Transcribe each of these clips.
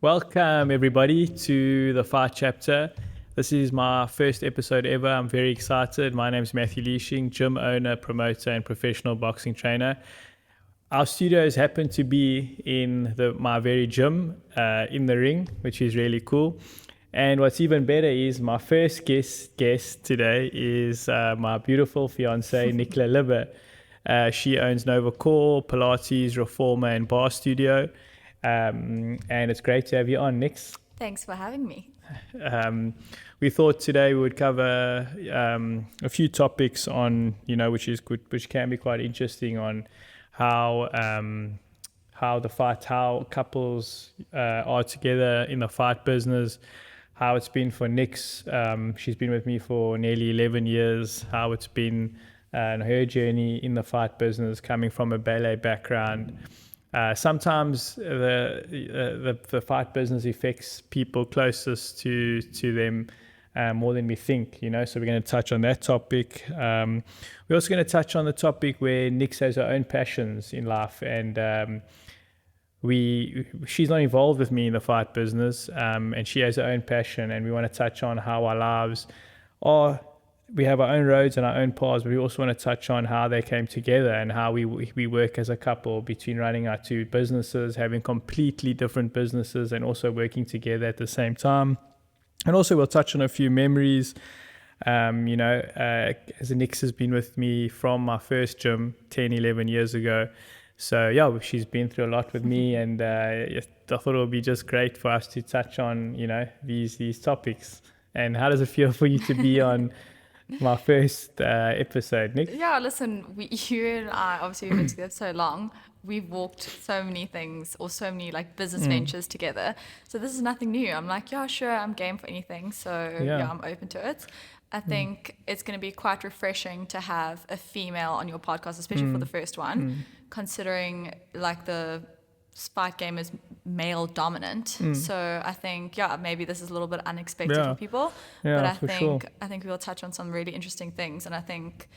Welcome everybody to the Fight Chapter. This is my first episode ever. I'm very excited. My name is Matthew Leishing, gym owner, promoter, and professional boxing trainer. Our studios happen to be in my very gym, in the ring, which is really cool. And what's even better is my first guest today is my beautiful fiancé, Nicola Lubbe. She owns Nova Core, Pilates, Reformer, and Bar Studio. And it's great to have you on, Nix. Thanks for having me. We thought today we would cover a few topics on, which can be quite interesting on how couples are together in the fight business, how it's been for Nix. She's been with me for nearly 11 years, how it's been her journey in the fight business, coming from a ballet background. Sometimes the fight business affects people closest to them more than we think, so we're going to touch on that topic. We're also going to touch on the topic where Nix has her own passions in life, and she's not involved with me in the fight business, and she has her own passion, and we want to touch on how our lives are. We have our own roads and our own paths, but we also want to touch on how they came together and how we work as a couple between running our two businesses, having completely different businesses, and also working together at the same time. And also we'll touch on a few memories. As Nix has been with me from my first gym 10, 11 years ago. So yeah, she's been through a lot with me, and I thought it would be just great for us to touch on, these topics. And how does it feel for you to be on my first episode, Nick? Yeah, listen, you and I, obviously we've been together so long. We've walked so many things, or so many business ventures together. So this is nothing new. I'm like, yeah, sure, I'm game for anything. So yeah I'm open to it. I think it's going to be quite refreshing to have a female on your podcast, especially for the first one, considering the fight game is male dominant. So I think maybe this is a little bit unexpected for people, but I think we'll touch on some really interesting things, and I think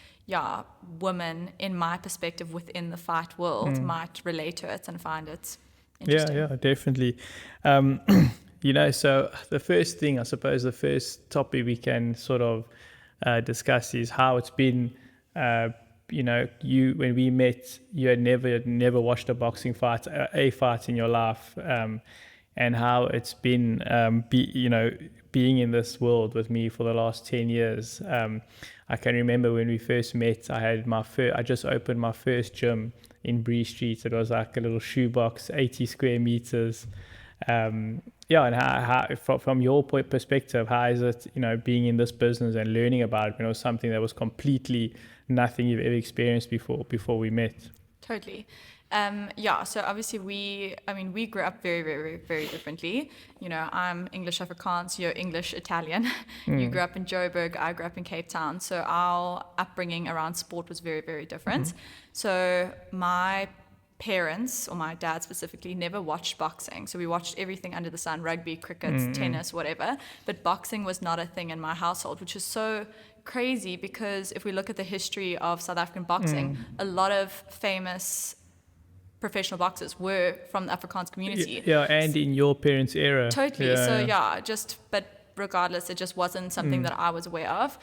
women, in my perspective within the fight world, might relate to it and find it interesting. Yeah, definitely. So the first thing, I suppose, the first topic we can sort of discuss is how it's been. When we met, you had never watched a boxing fight, a fight in your life, and how it's been, being in this world with me for the last 10 years. I can remember when we first met, I just opened my first gym in Bree Street. It was like a little shoebox, 80 square meters. And how from your perspective, how is it, being in this business and learning about it, something that was completely nothing you've ever experienced before we met? Totally. So obviously we grew up very, very, very differently. I'm English Afrikaans, you're English Italian. You grew up in Joburg, I grew up in Cape Town. So our upbringing around sport was very, very different. So my parents, or my dad specifically, never watched boxing. So we watched everything under the sun: rugby, cricket, tennis, whatever. But boxing was not a thing in my household, which is so crazy, because if we look at the history of South African boxing, a lot of famous professional boxers were from the Afrikaans community. And in your parents' era. Totally. But regardless, it just wasn't something that I was aware of.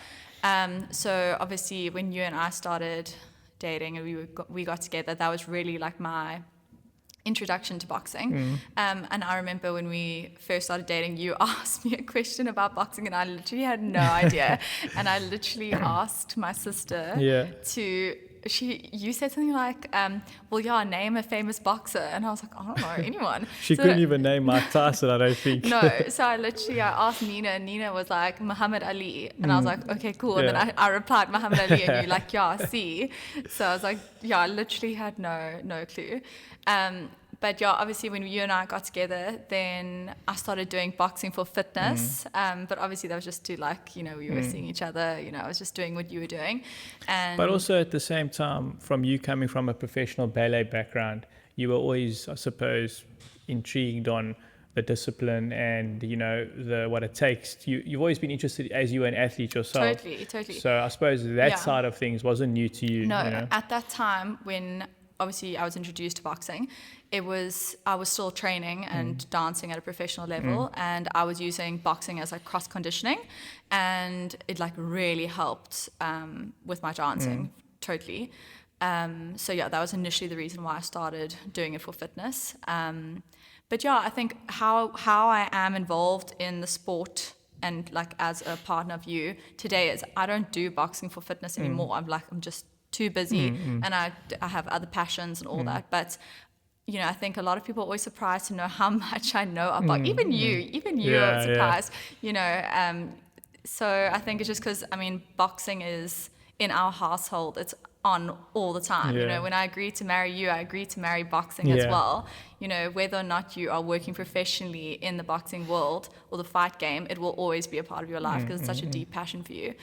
So obviously when you and I started dating and we got together, that was really my introduction to boxing. And I remember when we first started dating, you asked me a question about boxing, and I literally had no idea. And I literally asked my sister you said something like, name a famous boxer. And I was like, I don't know anyone. She couldn't even name Mike Tyson, I don't think. No, so I asked Nina, and Nina was like, Muhammad Ali. And I was like, okay, cool. And then I replied, Muhammad Ali, and you're like, see. So I was like, I literally had no clue. But obviously when you and I got together, then I started doing boxing for fitness. But obviously that was just to we were seeing each other, I was just doing what you were doing. But also at the same time, from you coming from a professional ballet background, you were always, I suppose, intrigued on the discipline and the what it takes. You've always been interested as you were an athlete yourself. Totally. So I suppose that side of things wasn't new to you. No, at that time when obviously I was introduced to boxing, I was still training and dancing at a professional level, and I was using boxing as like cross conditioning, and it like really helped with my dancing totally. So yeah, that was initially the reason why I started doing it for fitness. But yeah, I think how I am involved in the sport and like as a partner of you today is I don't do boxing for fitness anymore. I'm just too busy, and I have other passions and all that. But I think a lot of people are always surprised to know how much I know about. Even you are surprised. So I think it's just because boxing is in our household. It's on all the time. When I agree to marry you, I agree to marry boxing as well. Whether or not you are working professionally in the boxing world or the fight game, it will always be a part of your life because it's such a deep passion for you.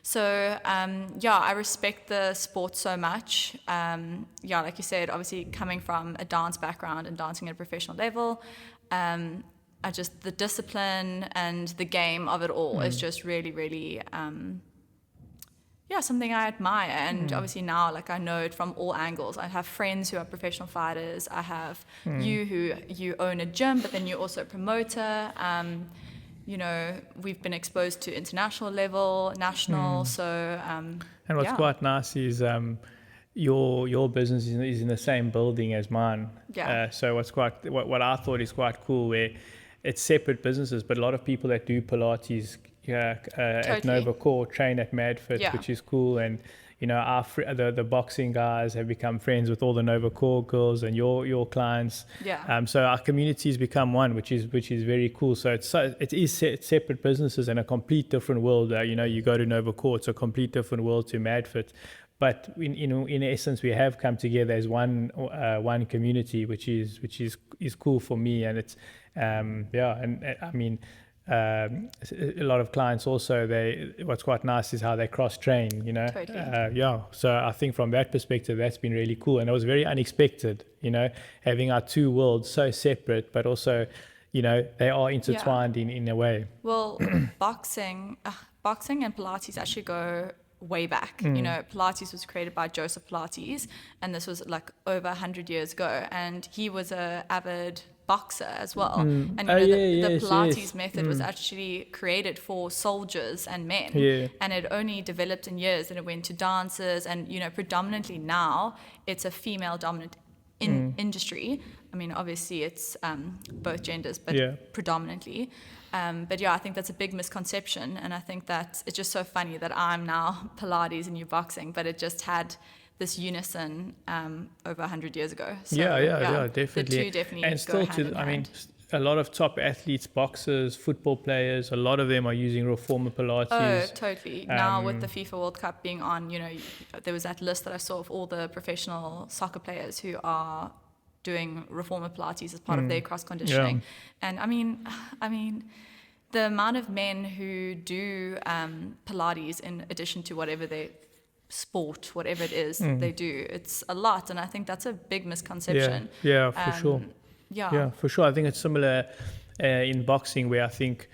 So I respect the sport so much. Like you said, obviously coming from a dance background and dancing at a professional level, I just the discipline and the game of it all is just really, really something I admire. And obviously now, like, I know it from all angles. I have friends who are professional fighters. I have you own a gym, but then you're also a promoter. We've been exposed to international level, national. So, and what's quite nice is your business is in the same building as mine. So what I thought is quite cool, where it's separate businesses, but a lot of people that do Pilates at Nova Core train at MadFit, which is cool. And the boxing guys have become friends with all the Nova Core girls and your clients. So our communities become one, which is very cool. So it is separate businesses and a complete different world. You go to Nova Core, it's a complete different world to MadFit. But in essence, we have come together as one community, which is cool for me. And it's a lot of clients also, what's quite nice is how they cross train, Totally. So I think from that perspective, that's been really cool. And it was very unexpected, having our two worlds so separate, but also, they are intertwined in a way. Well, boxing and Pilates actually go way back. Pilates was created by Joseph Pilates, and this was like over 100 years ago, and he was a avid boxer as well. And the Pilates method was actually created for soldiers and men, and it only developed in years, and it went to dancers, and predominantly now it's a female dominant industry. Obviously it's both genders, but predominantly. But I think that's a big misconception, and I think that it's just so funny that I'm now Pilates and you boxing, but it just had this unison over 100 years ago. So, definitely. The two definitely and go still hand in hand. A lot of top athletes, boxers, football players, a lot of them are using reformer Pilates. Oh, totally. Now with the FIFA World Cup being on, there was that list that I saw of all the professional soccer players who are doing reformer Pilates as part of their cross conditioning. And I mean the amount of men who do Pilates in addition to whatever they sport, whatever it is they do, it's a lot, and I think that's a big misconception. For sure. For sure. I think it's similar in boxing, where I think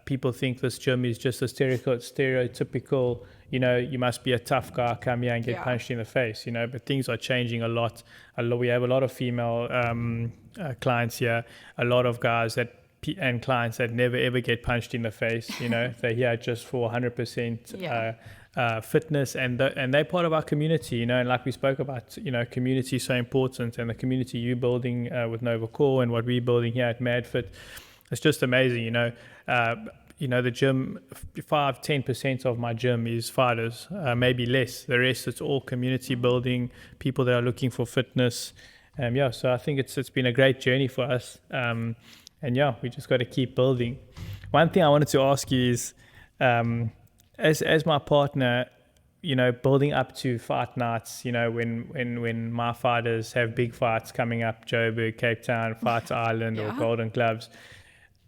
people think this gym is just a stereotypical, you must be a tough guy, come here and get punched in the face, but things are changing a lot. We have a lot of female clients here, a lot of guys and clients that never ever get punched in the face. They're here just for 100% fitness, and they're part of our community, and like we spoke about, community is so important, and the community you building with Nova Core and what we're building here at MadFit, it's just amazing. The gym, 5-10% of my gym is fighters, maybe less. The rest, it's all community building, people that are looking for fitness. So I think it's been a great journey for us, and we just got to keep building. One thing I wanted to ask you is, as my partner, building up to fight nights, when my fighters have big fights coming up, Joburg, Cape Town, Fight Island or Golden Gloves,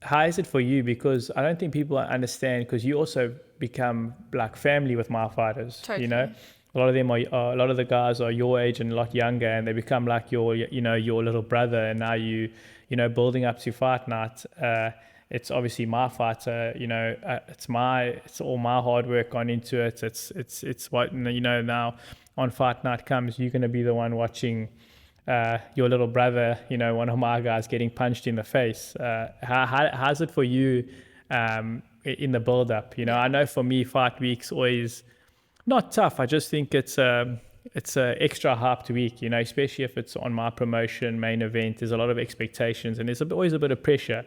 how is it for you? Because I don't think people understand, because you also become like family with my fighters. Totally. a lot of them a lot of the guys are your age and a lot younger, and they become like your little brother, and now building up to fight night. It's obviously my fight. It's all my hard work gone into it. It's what now on fight night comes, you're going to be the one watching your little brother, one of my guys getting punched in the face. How's it for you in the build up? I know for me, fight week's always not tough. I just think it's a extra hyped week, especially if it's on my promotion main event. There's a lot of expectations and there's always a bit of pressure.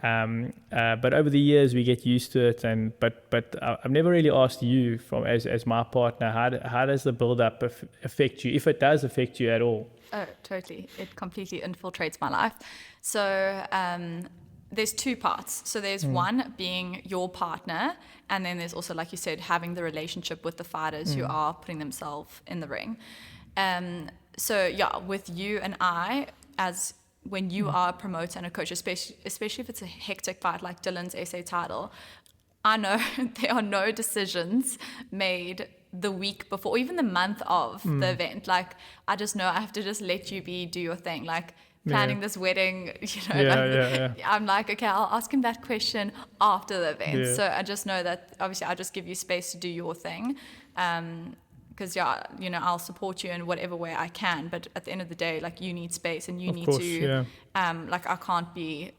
But over the years we get used to it, but I've never really asked you as my partner, how does the build up affect you, if it does affect you at all? Oh, totally. It completely infiltrates my life. So there's two parts. So there's one being your partner, and then there's also, like you said, having the relationship with the fighters who are putting themselves in the ring. So yeah, with you and I, as when you are a promoter and a coach, especially if it's a hectic fight like Dylan's SA title, I know there are no decisions made the week before or even the month of the event. Like, I just know I have to just let you do your thing. Like, planning this wedding, I'm like, okay, I'll ask him that question after the event. So I just know that obviously I just give you space to do your thing. Because I'll support you in whatever way I can, but at the end of the day, like, you need space and you need to like, I can't be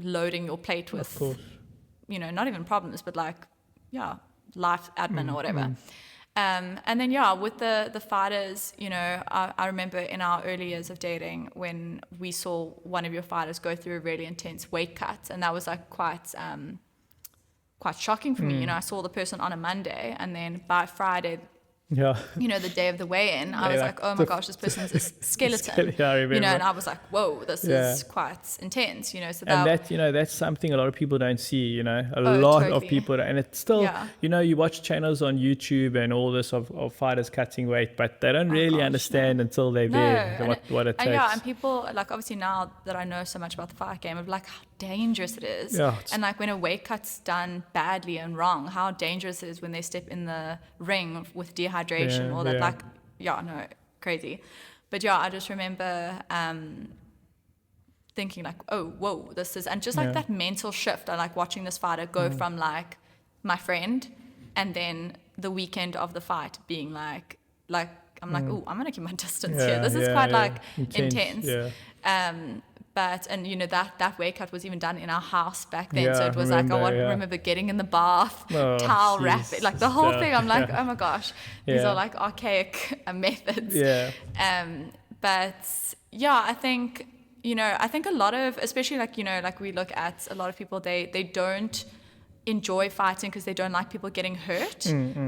loading your plate with not even problems, but like life admin or whatever. And then with the fighters, I remember in our early years of dating when we saw one of your fighters go through a really intense weight cut, and that was like quite shocking for me. I saw the person on a Monday, and then by Friday, the day of the weigh-in, I was like, oh my gosh, this person's a skeleton. I remember. And I was like, whoa, this is quite intense, so that, and that's something a lot of people don't see, a lot of people, and it's still, you watch channels on YouTube and all this of fighters cutting weight, but they don't really understand until they're there what it takes. And people, like, obviously now that I know so much about the fight game, of like how dangerous it is. And like when a weight cut's done badly and wrong, how dangerous it is when they step in the ring with dehydration, all that, like, crazy. But I just remember thinking like, oh, whoa, this is, and just like that mental shift. I like watching this fighter go from like my friend, and then the weekend of the fight being like I'm like, oh, I'm gonna keep my distance here. This is quite like intense. But that weight cut was even done in our house back then, so it was like I remember getting in the bath, towel wrapping, like the whole thing. I'm like, oh my gosh, these are like archaic methods. But I think a lot of, especially like we look at a lot of people, they don't enjoy fighting because they don't like people getting hurt.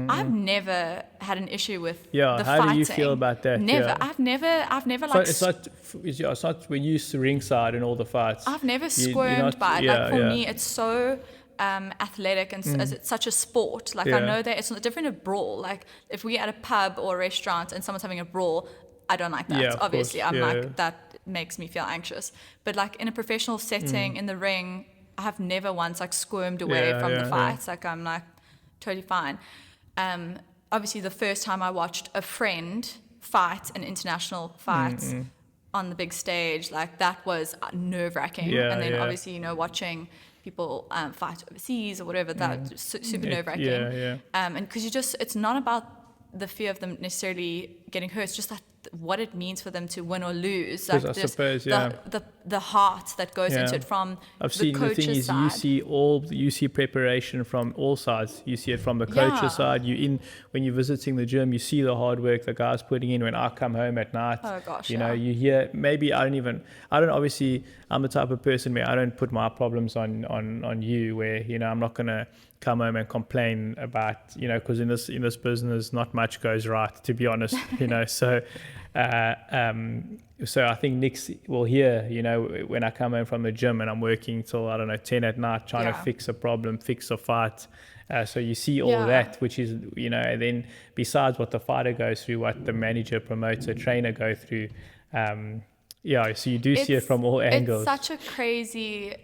I've never had an issue with the how fighting. Do you feel about that? Never. I've never like. It's not when you ringside in all the fights. I've never squirmed by it. Like for me, it's so athletic and as it's such a sport. Like I know that it's not different a brawl. Like if we're at a pub or a restaurant and someone's having a brawl, I don't like that. Obviously, I'm like, that makes me feel anxious. But like in a professional setting in the ring, I have never once like squirmed away from the fights. Like I'm like totally fine. Obviously the first time I watched a friend fight an international fight on the big stage, like that was nerve-wracking. And then obviously, watching people fight overseas or whatever, that super nerve-wracking. And because it's not about the fear of them necessarily getting hurt, it's just that what it means for them to win or lose, like I suppose, the heart that goes into it from I've the seen coach's the thing is side. you see preparation from all sides. You see it from the coach's side. When you're visiting the gym, you see the hard work the guys putting in. When I come home at night, you hear, maybe I don't obviously, I'm the type of person where I don't put my problems on you, where I'm not gonna come home and complain about, because in this business not much goes right, to be honest. So I think Nick's will hear, when I come home from the gym and I'm working till 10 at night trying to fix a problem, fix a fight. So you see all that, which is, and then besides what the fighter goes through, what the manager, promoter, trainer go through. So you do see it from all angles. It's such a crazy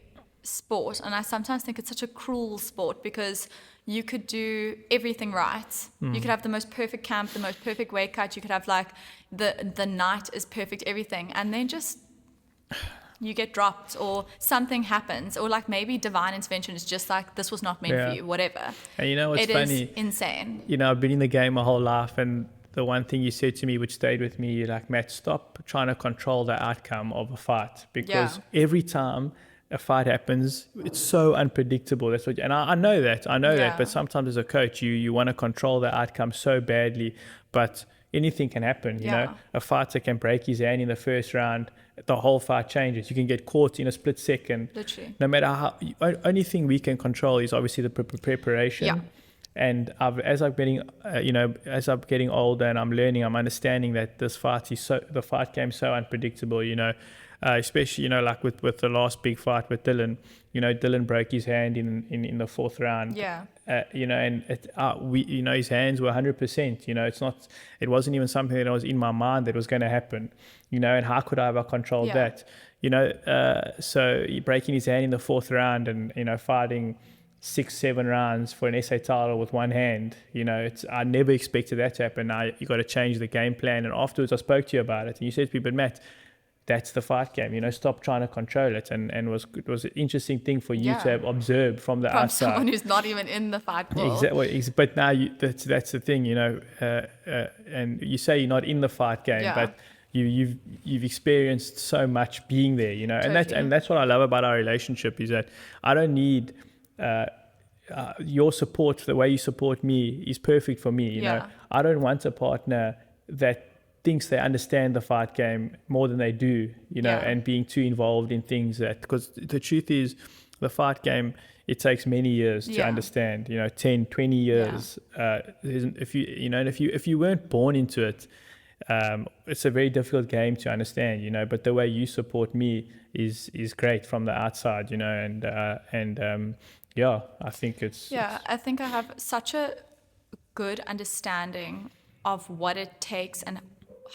sport, and I sometimes think it's such a cruel sport because you could do everything right. You could have the most perfect camp, the most perfect weight cut. You could have like the night is perfect, everything. And then just you get dropped or something happens, or like maybe divine intervention is just like, this was not meant for you, whatever. And you know what's funny? It is insane. You know, I've been in the game my whole life, and the one thing you said to me which stayed with me, you're like, Matt, stop trying to control the outcome of a fight, because every time a fight happens, it's so unpredictable. That's what, and I know that, but sometimes as a coach, you want to control the outcome so badly, but anything can happen. You know, a fighter can break his hand in the first round, the whole fight changes. You can get caught in a split second. Literally. No matter how, only thing we can control is obviously the preparation. Yeah. And as I'm getting older and I'm learning, I'm understanding that the fight game is so unpredictable. You know, especially like with the last big fight with Dylan. You know, Dylan broke his hand in the fourth round. Yeah. You know, and his hands were 100%. You know, it wasn't even something that was in my mind that was going to happen. You know, and how could I have controlled that? You know, so breaking his hand in the fourth round and fighting 6-7 rounds for an SA title with one hand. You know, I never expected that to happen. You got to change the game plan. And afterwards, I spoke to you about it, and you said to me, "But Matt, that's the fight game. You know, stop trying to control it." And it was an interesting thing for you to have observed from the outside. From someone who's not even in the fight world. Exactly. But now that's the thing. You know, and you say you're not in the fight game, but you've experienced so much being there. You know, totally. and that's what I love about our relationship is that I don't need. Your support, the way you support me is perfect for me. You know, I don't want a partner that thinks they understand the fight game more than they do, you know, and being too involved in things because the truth is the fight game, it takes many years to understand, 10, 20 years. If you weren't born into it, it's a very difficult game to understand, but the way you support me is great from the outside, I think I think I have such a good understanding of what it takes and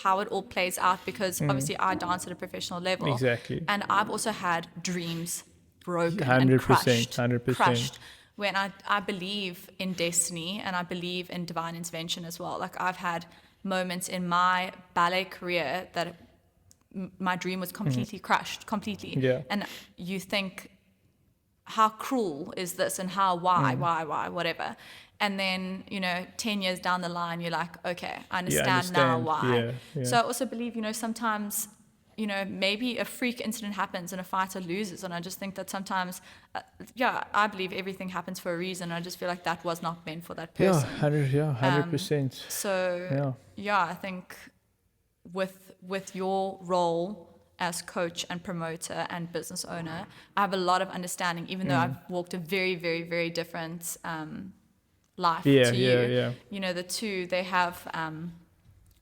how it all plays out because obviously I dance at a professional level. Exactly. And I've also had dreams broken 100%, and crushed. 100%. When I believe in destiny and I believe in divine intervention as well. Like I've had moments in my ballet career that my dream was completely crushed, completely. Yeah. And you think, how cruel is this and why, whatever. And then, 10 years down the line, you're like, okay, I understand now why. Yeah. So I also believe, sometimes, maybe a freak incident happens and a fighter loses. And I just think that sometimes, I believe everything happens for a reason. I just feel like that was not meant for that person. 100%. So, I think with your role as coach and promoter and business owner, I have a lot of understanding, even though I've walked a very, very, very different life to you. The two, they have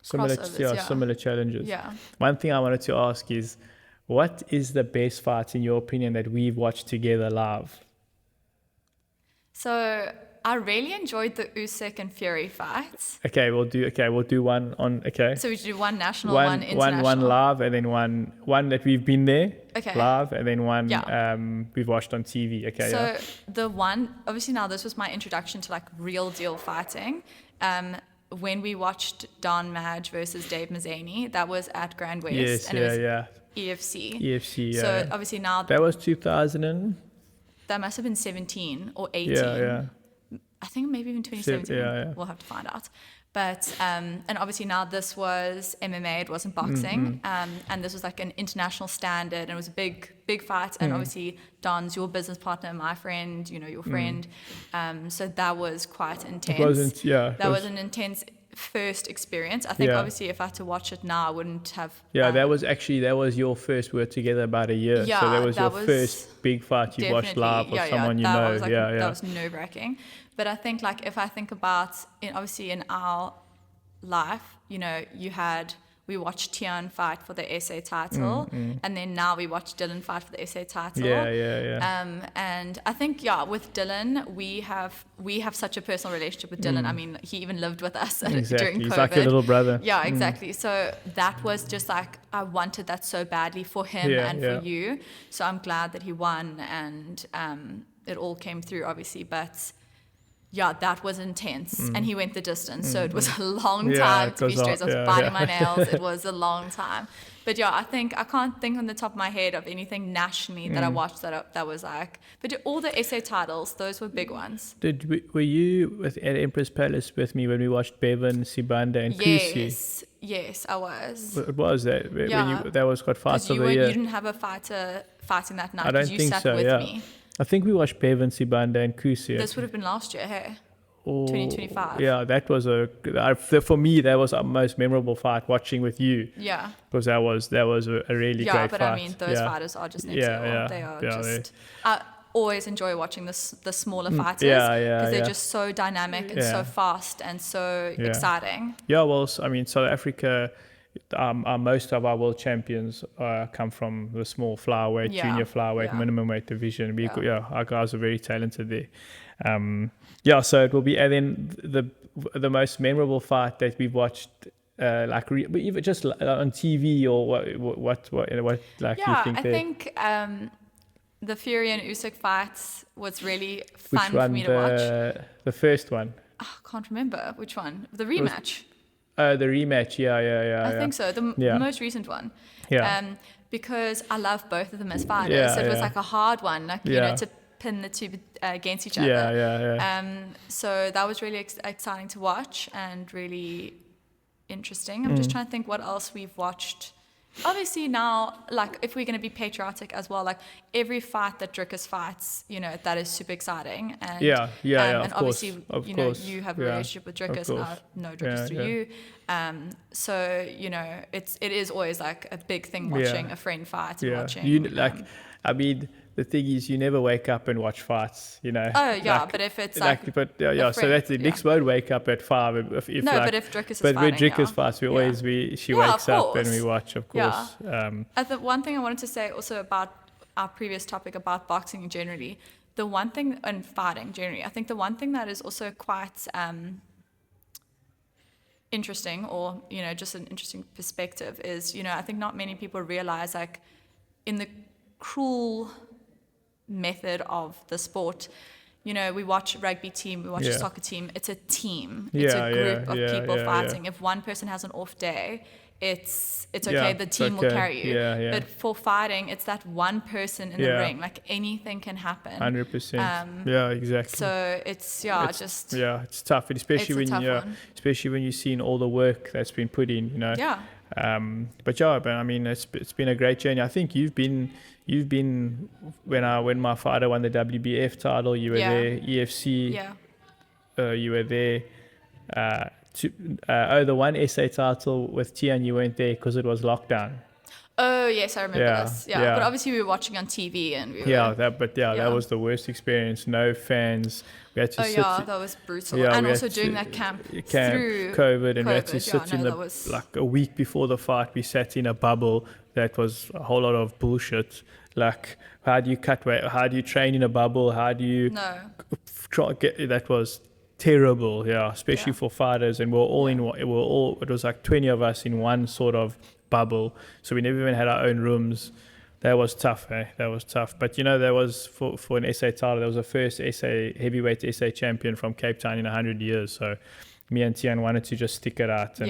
similar challenges. Yeah. One thing I wanted to ask is, what is the best fight, in your opinion, that we've watched together live? So I really enjoyed the Usyk and Fury fights. Okay, we'll do one on. Okay. So we should do one national, one international. One live, and then one that we've been there. Okay. Live, and then one we've watched on TV. Okay. So the one, obviously now this was my introduction to like real deal fighting. When we watched Don Madge versus Dave Mazzani, that was at Grand West. Yes. And it was EFC. EFC. Yeah. So obviously now that was 2000. That must have been 17 or 18. Yeah. I think maybe even 2017. Yeah. We'll have to find out. But, and obviously now this was MMA, it wasn't boxing. And this was like an international standard and it was a big fight. And obviously Don's your business partner, my friend, your friend. So that was quite intense. That was an intense first experience. I think obviously if I had to watch it now, I wouldn't have. That was your first, we were together about a year. Yeah, so that was your first big fight you watched live with someone That was nerve-wracking. But I think like if I think about, obviously in our life, we watched Tian fight for the SA title, and then now we watch Dylan fight for the SA title. And I think with Dylan, we have such a personal relationship with Dylan. I mean, he even lived with us during COVID. He's like a little brother. Yeah, exactly. So that was just like I wanted that so badly for him and for you. So I'm glad that he won, and it all came through, obviously. But yeah, that was intense. And he went the distance. So it was a long time to be stressed. I was biting my nails. It was a long time. But yeah, I can't think on the top of my head of anything nationally that I watched that was like, but all the SA titles, those were big ones. Were you at Empress Palace with me when we watched Bevan, Sibanda and Kusi? Yes, I was. It was that. Yeah. That was got Fights of the Year. You didn't have a fighter fighting that night. I don't think so, me. I think we watched Bevan, Sibanda and Kusi. This would have been last year, hey? 2025. Yeah, that was for me, that was our most memorable fight watching with you. Yeah. Because that was a really great fight. Yeah, but I mean, those fighters are just next level. They are just... I always enjoy watching the smaller fighters because they're just so dynamic and so fast and so exciting. Yeah, well, I mean, South Africa... most of our world champions come from the small flyweight, junior flyweight, minimum weight division. Our guys are very talented there. So it will be, and then the most memorable fight that we've watched, even just on TV or what like you think? I think the Fury and Usyk fights was really fun for me to watch. The first one. I can't remember which one. The rematch. The rematch, I think so. The most recent one. Yeah. Because I love both of them as fighters. So it was like a hard one, you know, to pin the two against each other. So that was really exciting to watch and really interesting. I'm just trying to think what else we've watched. Obviously now, like, if we're going to be patriotic as well, like every fight that Drickus fights, you know, that is super exciting. And, and obviously, you have a relationship with Drickus, and I know Drickus through you. So, you know, it is always like a big thing watching a friend fight and watching. The thing is, you never wake up and watch fights, you know. Oh, yeah, but if it's so that's the next won't wake up at 5. But if Drickus is fighting, when Drickus fights, she wakes up and we watch, of course. The one thing I wanted to say also about our previous topic about boxing generally, the one thing, and fighting generally, I think the one thing that is also quite interesting, or, you know, just an interesting perspective is, you know, I think not many people realize, like, in the cruel method of the sport, you know, we watch a rugby team, we watch a soccer team, it's a team, it's a group of people fighting. If one person has an off day, it's okay, the team will carry you. But for fighting, it's that one person in the ring, like anything can happen. 100%. Exactly. So it's it's tough, especially when you've seen all the work that's been put in, you know. But I mean, it's been a great journey. I think you've been when my father won the WBF title, you were there. EFC, you were there. The one SA title with Tian, you weren't there because it was lockdown. Oh yes, I remember this. But obviously we were watching on TV and that was the worst experience. No fans. We had to sit. That was brutal. And also doing that camp through COVID, and we had to sit like a week before the fight. We sat in a bubble. That was a whole lot of bullshit. Like, how do you cut weight? How do you train in a bubble? How do you try get? That was terrible. Especially for fighters, and it was like 20 of us in one sort of bubble, so we never even had our own rooms. That was tough. That was tough. But you know, there was for an SA title, there was the first heavyweight SA champion from Cape Town in 100 years. So me and Tian wanted to just stick it out and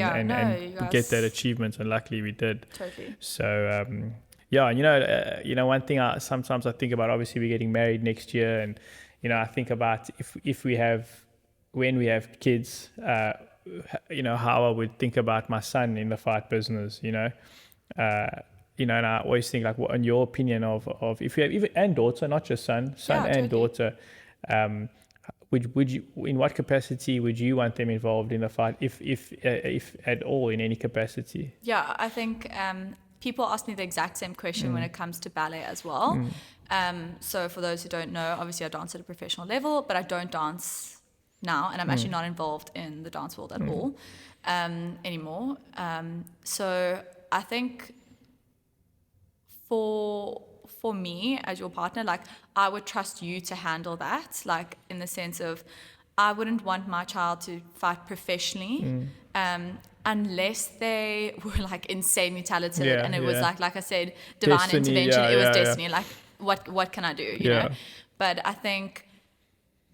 get that achievement, and luckily we did. Totally. So you know, one thing sometimes I think about, obviously we're getting married next year, and you know, I think about when we have kids, you know, how I would think about my son in the fight business, you know. And I always think, like, what, in your opinion of if you have even and daughter, not just son and daughter, would you, in what capacity would you want them involved in the fight, if at all, in any capacity? Yeah, I think people ask me the exact same question when it comes to ballet as well. So for those who don't know, obviously I dance at a professional level, but I don't dance now, and I'm actually not involved in the dance world at all anymore. So I think for me as your partner, like, I would trust you to handle that, like, in the sense of I wouldn't want my child to fight professionally unless they were like insanely talented and it was like I said, divine destiny, intervention. It was destiny. Like, what can I do? You know? But I think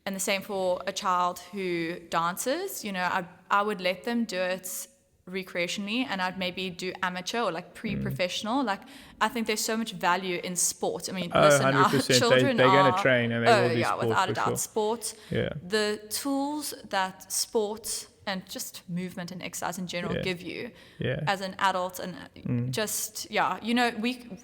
And the same for a child who dances, I would let them do it recreationally, and I'd maybe do amateur or like pre-professional. Like, I think there's so much value in sport. I mean, listen, our 100%. children They're are going to train and they will do sport without a for doubt, sure. sport. Yeah. The tools that sport and just movement and exercise in general give you as an adult, and just we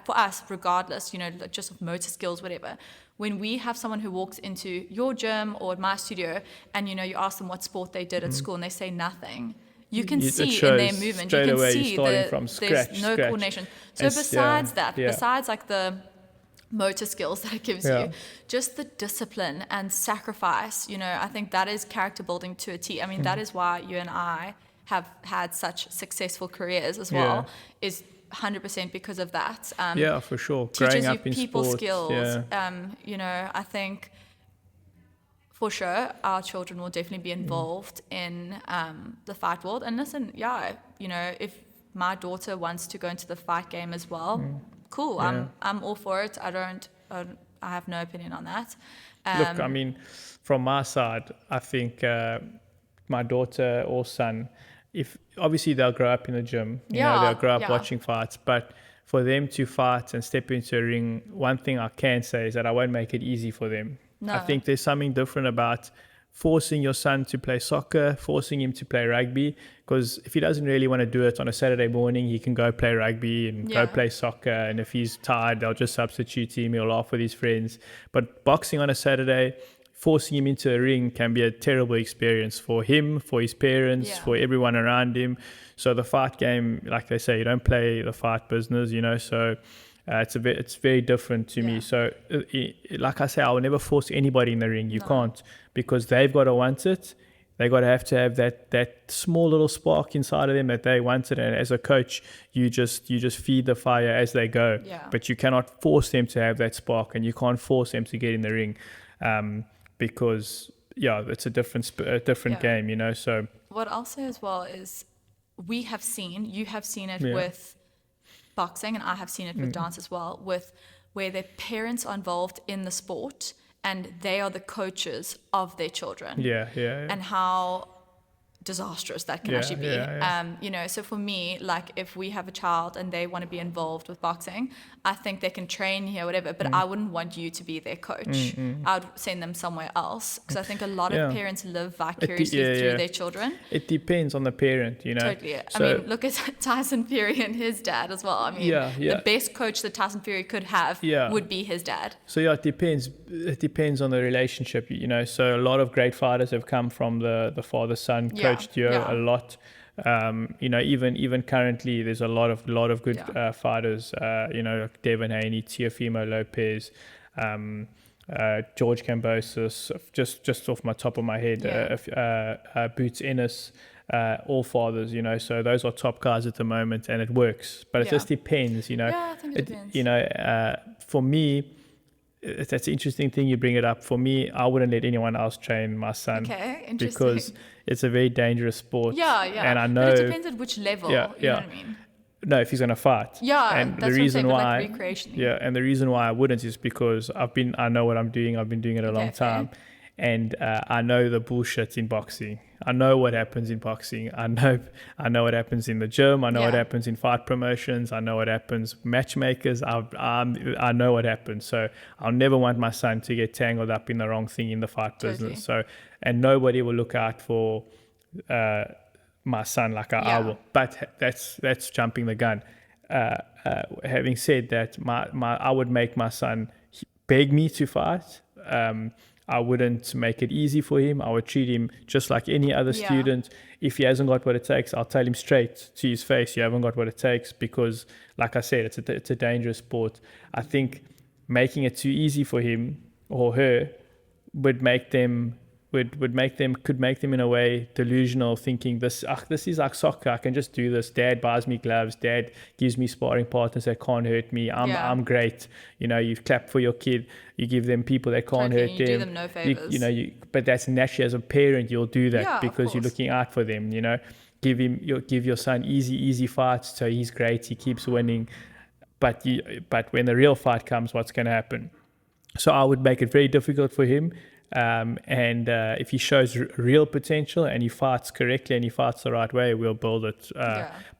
for us, regardless, just of motor skills, whatever. When we have someone who walks into your gym or at my studio, and you ask them what sport they did at school, and they say nothing, you can see in their movement, you can see there's no coordination. So besides besides like the motor skills that it gives you, just the discipline and sacrifice, I think that is character building to a T. I mean, that is why you and I have had such successful careers as well, is 100% because of that. For sure. Teaches Growing up you in people sports, skills. I think for sure our children will definitely be involved in the fight world. And listen, if my daughter wants to go into the fight game as well, cool. I'm all for it. I have no opinion on that. Look, I mean, from my side, I think my daughter or son, if obviously they'll grow up in the gym, they'll grow up watching fights, but for them to fight and step into a ring, one thing I can say is that I won't make it easy for them. No. I think there's something different about forcing your son to play soccer, forcing him to play rugby, because if he doesn't really want to do it on a Saturday morning, he can go play rugby and go play soccer, and if he's tired, they'll just substitute him, he'll laugh with his friends. But boxing on a Saturday, forcing him into a ring can be a terrible experience for him, for his parents, for everyone around him. So the fight game, like they say, you don't play the fight business, so it's very different to me. So like I say, I will never force anybody in the ring. You can't, because they've got to want it. They got to have that small little spark inside of them that they want it. And as a coach, you just feed the fire as they go. But you cannot force them to have that spark, and you can't force them to get in the ring. Because it's a different game, so what I'll say as well is you have seen it with boxing, and I have seen it with dance as well, with where their parents are involved in the sport and they are the coaches of their children, and how disastrous that can actually be. So for me, like, if we have a child and they want to be involved with boxing, I think they can train here, whatever, but I wouldn't want you to be their coach. I would send them somewhere else, because I think a lot of parents live vicariously through their children. It depends on the parent, Totally. I mean, look at Tyson Fury and his dad as well. I mean, the best coach that Tyson Fury could have would be his dad. So it depends on the relationship, so a lot of great fighters have come from the father-son coach duo a lot. Even currently, there's a lot of good fighters. Like Devin Haney, Teofimo Lopez, George Kambosos. Just off my top of my head, Boots Ennis. All fathers, so those are top guys at the moment, and it works. But it just depends, I think it depends. For me, that's an interesting thing you bring it up. For me, I wouldn't let anyone else train my son. Okay, interesting. Because it's a very dangerous sport. And I know. But it depends at which level. You know what I mean? No, if he's going to fight. And the reason why, like recreationally. And the reason why I wouldn't is because I know what I'm doing. I've been doing it a long time. And I know the bullshit in boxing. I know what happens in boxing. I know what happens in the gym. I know what happens in fight promotions. I know what happens matchmakers. I know what happens. So I'll never want my son to get tangled up in the wrong thing in the fight business. So, and nobody will look out for my son like I will. But that's jumping the gun. Having said that, I would make my son beg me to fight. I wouldn't make it easy for him. I would treat him just like any other student. If he hasn't got what it takes, I'll tell him straight to his face, you haven't got what it takes, because, like I said, it's a dangerous sport. I think making it too easy for him or her could make them in a way delusional, thinking this is like soccer. I can just do this. Dad buys me gloves. Dad gives me sparring partners that can't hurt me. I'm great. You clap for your kid. You give them people that can't hurt them. You do them no favors. But that's naturally, as a parent, you'll do that because you're looking out for them. Give your son easy fights, so he's great. He keeps winning. But when the real fight comes, what's going to happen? So I would make it very difficult for him. And if he shows real potential and he fights correctly and he fights the right way, we'll build it.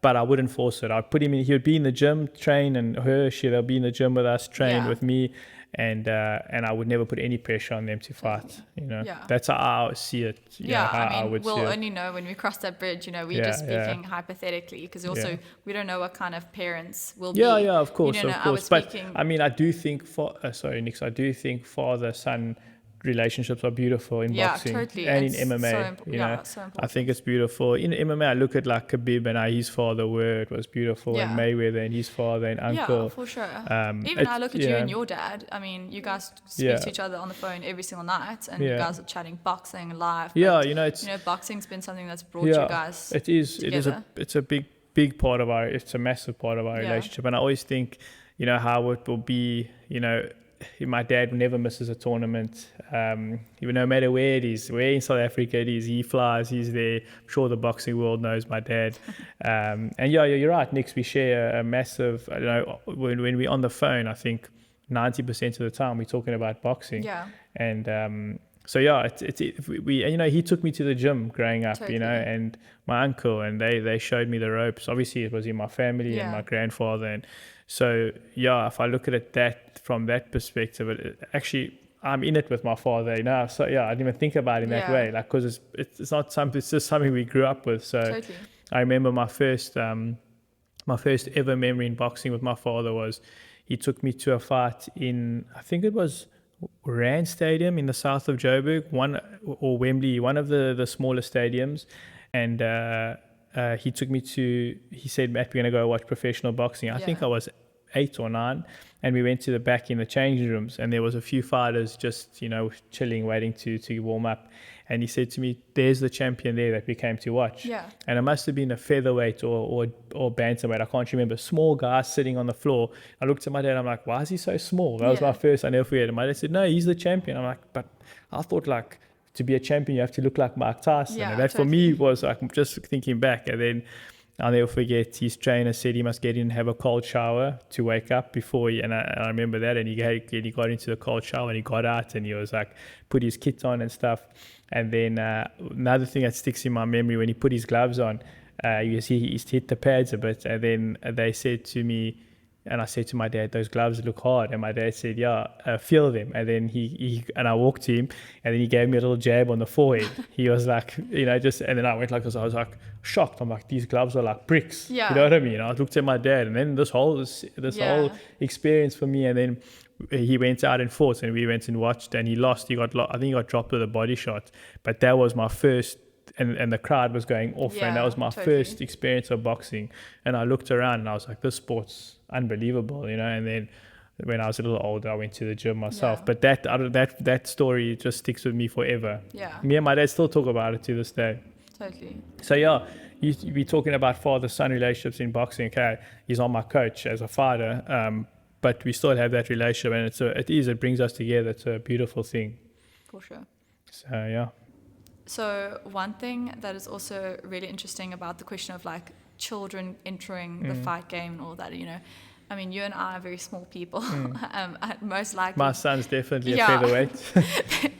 But I wouldn't force it. I'd put him in. He would be in the gym, train, and they'll be in the gym with us, train with me. And I would never put any pressure on them to fight. You know, that's how I see it. We'll only know when we cross that bridge. You know, we're just speaking hypothetically, because also we don't know what kind of parents will be. Yeah, of course, you know, of course. But I mean, I do think I do think father-son relationships are beautiful in boxing totally. and it's in MMA. So important. I think it's beautiful. In MMA, I look at like Khabib and his father it was beautiful, and Mayweather and his father and uncle. Yeah, for sure. Even I look at you and your dad. I mean, you guys speak to each other on the phone every single night, and you guys are chatting boxing live. Boxing's been something that's brought you guys. It is. Together. It's a big part of it's a massive part of our relationship, and I always think, you know, how it will be, you know. My dad never misses a tournament, even no matter where it is, where in South Africa it is, he flies, he's there. I'm sure the boxing world knows my dad. And you're right, Nix, we share a massive, I don't know, when we're on the phone, I think 90% of the time we're talking about boxing. Yeah. And you know, he took me to the gym growing up, you know, and my uncle, and they showed me the ropes. Obviously it was in my family and my grandfather, and so if I look at it from that perspective, actually I'm in it with my father, you know. So I didn't even think about it in that way, like, because it's not something, it's just something we grew up with. So I remember my first ever memory in boxing with my father was he took me to a fight in, I think it was Rand Stadium in the south of Joburg, or Wembley, one of the smaller stadiums, and he took me he said, Matt, we're going to go watch professional boxing. I think I was 8 or 9, and we went to the back in the changing rooms, and there was a few fighters just, you know, chilling, waiting to warm up. And he said to me, there's the champion there that we came to watch. Yeah. And it must have been a featherweight or bantamweight, I can't remember, small guy sitting on the floor. I looked at my dad, I'm like, why is he so small? That was my first, I never forget. And my dad said, no, he's the champion. I'm like, but I thought, like, to be a champion, you have to look like Mike Tyson. And that for me was like, just thinking back. And then I'll never forget, his trainer said he must get in and have a cold shower to wake up before and I remember that, and he got into the cold shower and he got out and he was like, put his kit on and stuff. And then another thing that sticks in my memory, when he put his gloves on, you see he hit the pads a bit, and then they said to me, and I said to my dad, those gloves look hard. And my dad said, feel them. And then I walked to him, and then he gave me a little jab on the forehead. He was like, you know, and then I went like this. I was like shocked. I'm like, these gloves are like bricks. Yeah. You know what I mean? I looked at my dad, and then this whole experience for me. And then he went out and fought, and we went and watched, and he lost. I think he got dropped with a body shot. But that was my first. And the crowd was going off, and that was my first experience of boxing. And I looked around and I was like, this sport's unbelievable, you know. And then when I was a little older, I went to the gym myself. But that story just sticks with me forever. Yeah. Me and my dad still talk about it to this day. Totally. So you be talking about father-son relationships in boxing. Okay, he's on my coach as a fighter, but we still have that relationship, and it brings us together. It's a beautiful thing. For sure. So So one thing that is also really interesting about the question of like children entering the fight game and all that, you know, I mean, you and I are very small people. Most likely, my son's definitely a featherweight.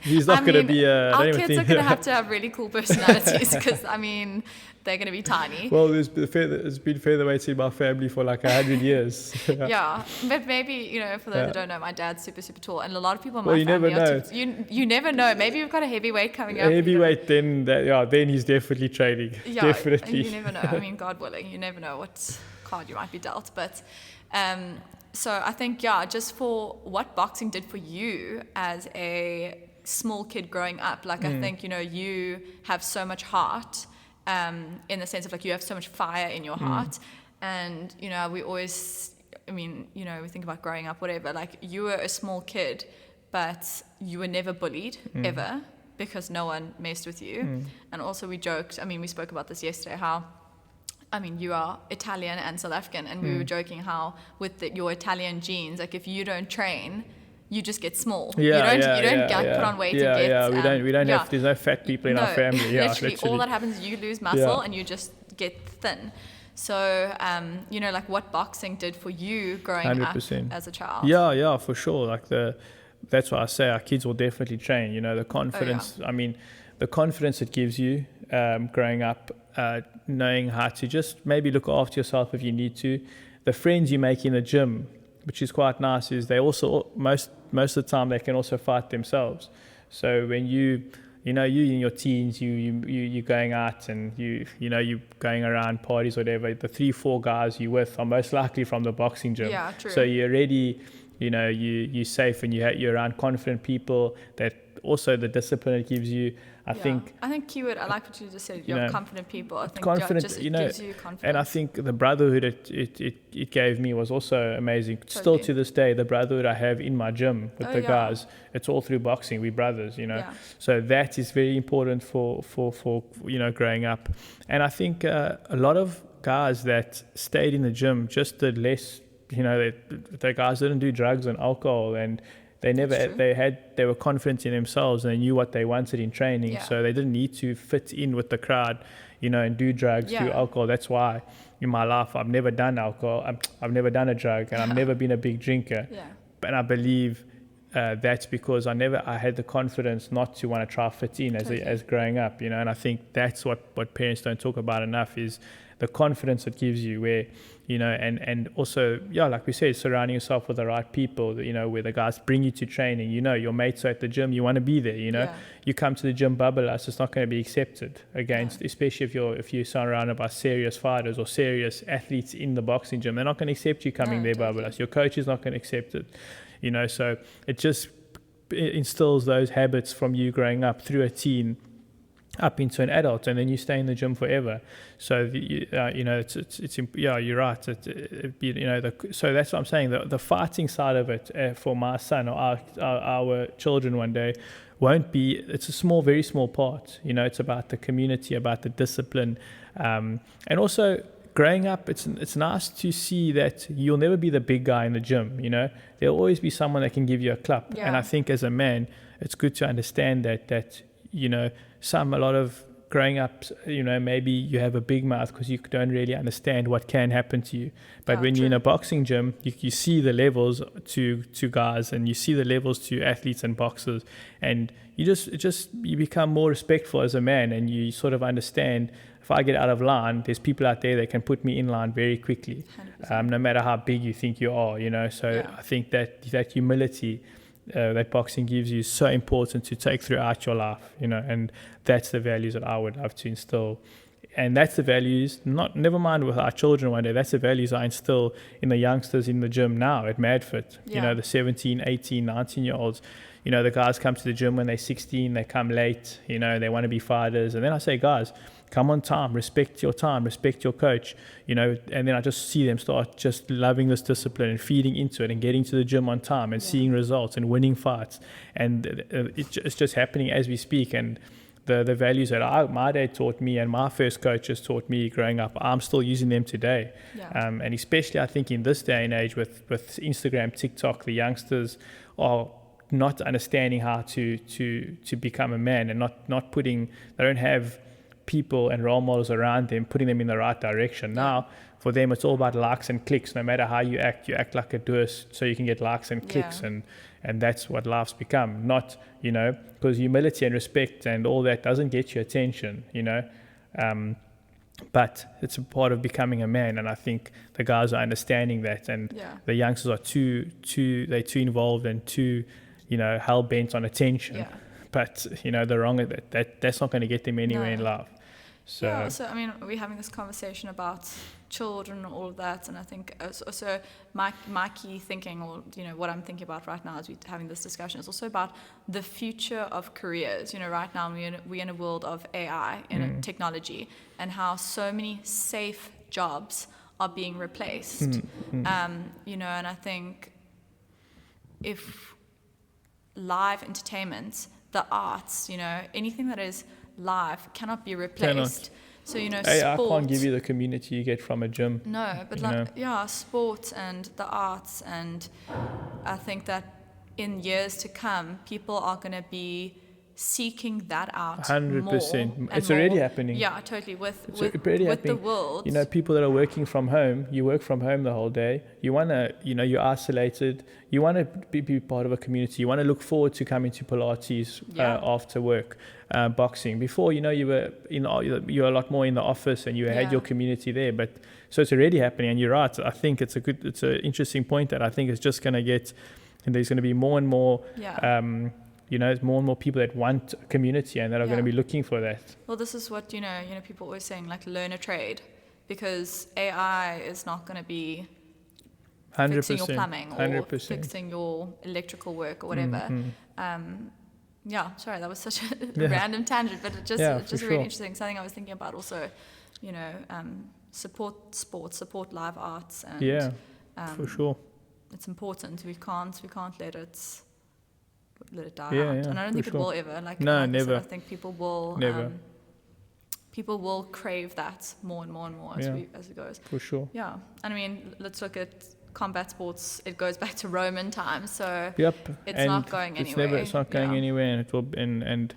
He's not going to be our kids are going to have to have really cool personalities, because I mean, they're going to be tiny. Well, there's been featherweights in my family for like 100 years. Yeah, but maybe, you know, for those who don't know, my dad's super super tall, and a lot of people in my family you never know. Maybe we've got a heavyweight coming up. A heavyweight, then he's definitely training. Yeah, definitely. You never know. I mean, God willing, you never know what card you might be dealt, but. So I think, just for what boxing did for you as a small kid growing up, like I think, you know, you have so much heart, in the sense of like you have so much fire in your heart. And, you know, we always, I mean, you know, we think about growing up, whatever, like you were a small kid, but you were never bullied ever, because no one messed with you. And also we joked, I mean, we spoke about this yesterday, how I mean, you are Italian and South African, and we were joking how with your Italian genes, like if you don't train, you just get small. You don't put on weight and get. We don't have. There's no fat people in our family. Literally, all that happens is you lose muscle and you just get thin. So, you know, like what boxing did for you growing 100%. Up as a child. Yeah, for sure. Like that's why I say our kids will definitely train. You know, the confidence. I mean, the confidence it gives you growing up, knowing how to just maybe look after yourself if you need to. The friends you make in the gym, which is quite nice, is they also most of the time they can also fight themselves. So when you in your teens, you're going out and you're going around parties, whatever. The 3-4 guys you with are most likely from the boxing gym. Yeah, true. So you're already, you're safe, and you're around confident people. That also the discipline it gives you. I think keyword, I like what you just said, confident people. I think confident, it gives you confidence. And I think the brotherhood it gave me was also amazing. Totally. Still to this day, the brotherhood I have in my gym with the guys, it's all through boxing. We're brothers, So that is very important for growing up. And I think a lot of guys that stayed in the gym just did less, the guys didn't do drugs and alcohol, and they were confident in themselves, and they knew what they wanted in training. So they didn't need to fit in with the crowd, and do drugs, do alcohol. That's why in my life I've never done alcohol, I've never done a drug, and I've never been a big drinker. And I believe that's because I had the confidence not to want to try fit in as growing up, and I think that's what parents don't talk about enough, is the confidence it gives you, where and also like we said, surrounding yourself with the right people, where the guys bring you to training, your mates are at the gym, you want to be there, you come to the gym bubble-us, it's not going to be accepted especially if you're surrounded by serious fighters or serious athletes in the boxing gym. They're not going to accept you coming there bubble-us. Your coach is not going to accept it, so it just instills those habits from you growing up through a teen up into an adult, and then you stay in the gym forever. So you're right. So that's what I'm saying. The fighting side of it for my son or our children one day won't be. It's a very small part. It's about the community, about the discipline, and also growing up. It's nice to see that you'll never be the big guy in the gym. There'll always be someone that can give you a clap. And I think as a man, it's good to understand that a lot of growing up, maybe you have a big mouth because you don't really understand what can happen to you. But when you're in a boxing gym, you see the levels to guys, and you see the levels to athletes and boxers, and you become more respectful as a man, and you sort of understand, if I get out of line, there's people out there that can put me in line very quickly, no matter how big you think you are, So I think that humility that boxing gives you is so important to take throughout your life, and that's the values that I would love to instill. And that's the values, never mind with our children one day, that's the values I instill in the youngsters in the gym now at MadFit, the 17, 18, 19-year-olds. The guys come to the gym when they're 16, they come late, they want to be fighters. And then I say, guys, come on time, respect your coach, and then I just see them start just loving this discipline and feeding into it and getting to the gym on time and seeing results and winning fights. And it's just happening as we speak. And the values that my dad taught me and my first coaches taught me growing up, I'm still using them today. And especially I think in this day and age with Instagram, TikTok, the youngsters are not understanding how to become a man, and not putting, they don't have people and role models around them putting them in the right direction. Now for them it's all about likes and clicks. No matter how you act like a doers so you can get likes and clicks, and that's what life's become. Not because humility and respect and all that doesn't get you attention, but it's a part of becoming a man. And I think the guys are understanding that, and the youngsters are too involved and too hell bent on attention. But the wrong of that's not going to get them anywhere in life. So I mean, we're having this conversation about children and all of that, and I think also my key thinking, or what I'm thinking about right now as we're having this discussion, is also about the future of careers. Right now we're in a world of AI and technology, and how so many safe jobs are being replaced. And I think if live entertainment, the arts, anything that is live cannot be replaced. So sport, I can't give you the community you get from a gym. No, but sport and the arts, and I think that in years to come, people are going to be seeking that out 100%. more. It's already happening. Yeah, totally. With already with the happening. world. You know, people that are working from home, you work from home the whole day. You want to, you know, you're isolated. You want to be part of a community. You want to look forward to coming to Pilates after work, boxing. Before, you know, you were a lot more in the office and you had your community there. But so it's already happening. And you're right. I think it's an interesting point that I think is just going to get, and there's going to be more and more. You know, there's more and more people that want a community and that are going to be looking for that. Well, this is what, you know, people always saying, like, learn a trade, because AI is not going to be 100%, fixing your plumbing or 100%. fixing your electrical work or whatever. Sorry, that was such a random tangent, but it's just really interesting. Something I was thinking about also, you know, support sports, support live arts. And, for sure. It's important. We can't let it die out. And I don't think it will ever. Never. I think people will people will crave that more and more and more as it goes. For sure. Yeah. And I mean, let's look at combat sports. It goes back to Roman times, so it's not going anywhere. It's not going anywhere, and it will. And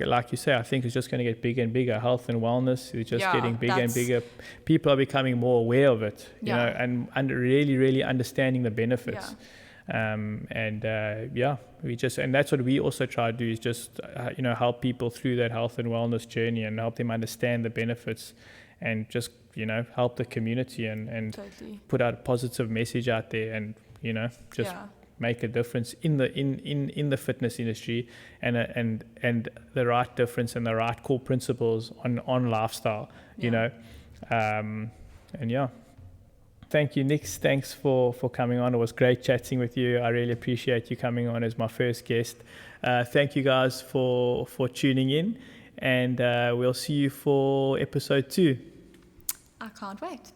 like you say, I think it's just going to get bigger and bigger. Health and wellness is just getting bigger and bigger. People are becoming more aware of it, you know, and really, really understanding the benefits. And that's what we also try to do, is just you know, help people through that health and wellness journey and help them understand the benefits, and just, you know, help the community and put out a positive message out there, and, you know, just make a difference in the fitness industry, and the right difference and the right core principles on lifestyle, you know, Thank you, Nix. Thanks for coming on. It was great chatting with you. I really appreciate you coming on as my first guest. Thank you guys for tuning in, and we'll see you for episode 2. I can't wait.